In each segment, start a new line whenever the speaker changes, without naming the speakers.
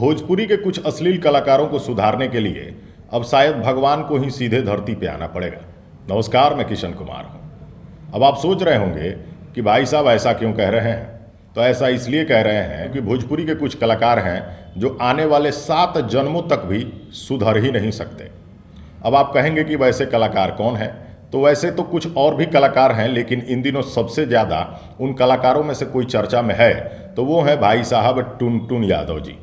भोजपुरी के कुछ अश्लील कलाकारों को सुधारने के लिए अब शायद भगवान को ही सीधे धरती पे आना पड़ेगा। नमस्कार, मैं किशन कुमार हूँ। अब आप सोच रहे होंगे कि भाई साहब ऐसा क्यों कह रहे हैं। तो ऐसा इसलिए कह रहे हैं कि भोजपुरी के कुछ कलाकार हैं जो आने वाले 7 जन्मों तक भी सुधर ही नहीं सकते। अब आप कहेंगे कि वैसे कलाकार कौन हैं। तो वैसे तो कुछ और भी कलाकार हैं, लेकिन इन दिनों सबसे ज़्यादा उन कलाकारों में से कोई चर्चा में है तो वो है भाई साहब टुनटुन यादव जी।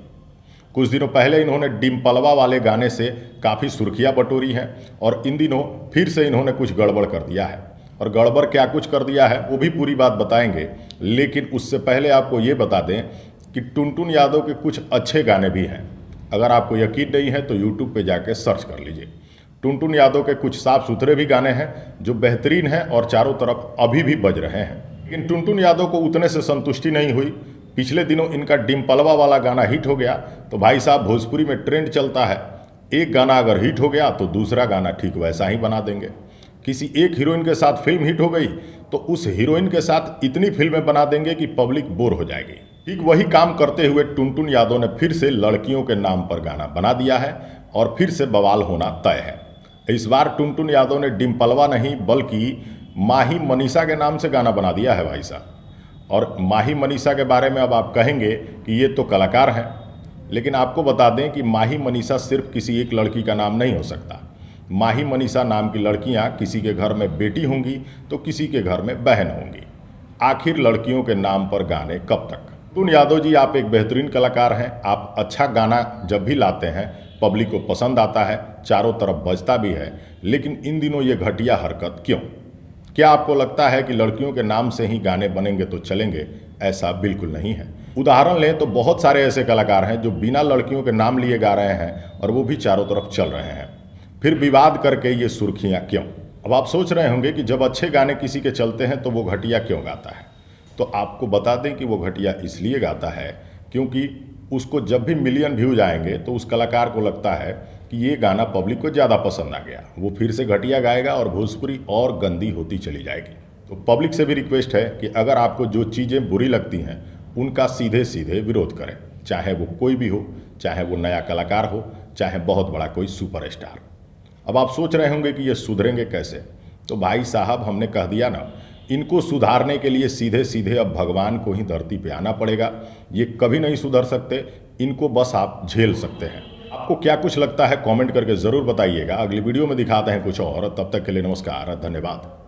कुछ दिनों पहले इन्होंने डिम्पलवा वाले गाने से काफ़ी सुर्खियाँ बटोरी हैं और इन दिनों फिर से इन्होंने कुछ गड़बड़ कर दिया है। और गड़बड़ क्या कुछ कर दिया है वो भी पूरी बात बताएंगे, लेकिन उससे पहले आपको ये बता दें कि टुनटुन यादव के कुछ अच्छे गाने भी हैं। अगर आपको यकीन नहीं है तो यूट्यूब पे जाके सर्च कर लीजिए। टुनटुन यादव के कुछ साफ सुथरे भी गाने हैं जो बेहतरीन हैं और चारों तरफ अभी भी बज रहे हैं। लेकिन टुनटुन यादव को उतने से संतुष्टि नहीं हुई। पिछले दिनों इनका डिम्पलवा वाला गाना हिट हो गया। तो भाई साहब, भोजपुरी में ट्रेंड चलता है, एक गाना अगर हिट हो गया तो दूसरा गाना ठीक वैसा ही बना देंगे। किसी एक हीरोइन के साथ फिल्म हिट हो गई तो उस हीरोइन के साथ इतनी फिल्में बना देंगे कि पब्लिक बोर हो जाएगी। ठीक वही काम करते हुए टुनटुन यादव ने फिर से लड़कियों के नाम पर गाना बना दिया है और फिर से बवाल होना तय है। इस बार टुनटुन यादव ने डिम्पलवा नहीं बल्कि माही मनीषा के नाम से गाना बना दिया है भाई साहब। और माही मनीषा के बारे में अब आप कहेंगे कि ये तो कलाकार हैं, लेकिन आपको बता दें कि माही मनीषा सिर्फ किसी एक लड़की का नाम नहीं हो सकता। माही मनीषा नाम की लड़कियां किसी के घर में बेटी होंगी तो किसी के घर में बहन होंगी। आखिर लड़कियों के नाम पर गाने कब तक। टुनटुन यादव जी, आप एक बेहतरीन कलाकार हैं। आप अच्छा गाना जब भी लाते हैं पब्लिक को पसंद आता है, चारों तरफ बजता भी है, लेकिन इन दिनों ये घटिया हरकत क्यों? क्या आपको लगता है कि लड़कियों के नाम से ही गाने बनेंगे तो चलेंगे? ऐसा बिल्कुल नहीं है। उदाहरण लें तो बहुत सारे ऐसे कलाकार हैं जो बिना लड़कियों के नाम लिए गा रहे हैं और वो भी चारों तरफ चल रहे हैं। फिर विवाद करके ये सुर्खियाँ क्यों? अब आप सोच रहे होंगे कि जब अच्छे गाने किसी के चलते हैं तो वो घटिया क्यों गाता है। तो आपको बता दें कि वो घटिया इसलिए गाता है क्योंकि उसको जब भी मिलियन व्यूज आएंगे तो उस कलाकार को लगता है कि ये गाना पब्लिक को ज़्यादा पसंद आ गया, वो फिर से घटिया गाएगा और भोजपुरी और गंदी होती चली जाएगी। तो पब्लिक से भी रिक्वेस्ट है कि अगर आपको जो चीज़ें बुरी लगती हैं उनका सीधे सीधे विरोध करें, चाहे वो कोई भी हो, चाहे वो नया कलाकार हो, चाहे बहुत बड़ा कोई सुपरस्टार। अब आप सोच रहे होंगे कि ये सुधरेंगे कैसे। तो भाई साहब, हमने कह दिया ना, इनको सुधारने के लिए सीधे सीधे अब भगवान को ही धरती पे आना पड़ेगा। ये कभी नहीं सुधर सकते, इनको बस आप झेल सकते हैं। आपको क्या कुछ लगता है कमेंट करके ज़रूर बताइएगा। अगली वीडियो में दिखाते हैं कुछ और। तब तक के लिए नमस्कार, धन्यवाद।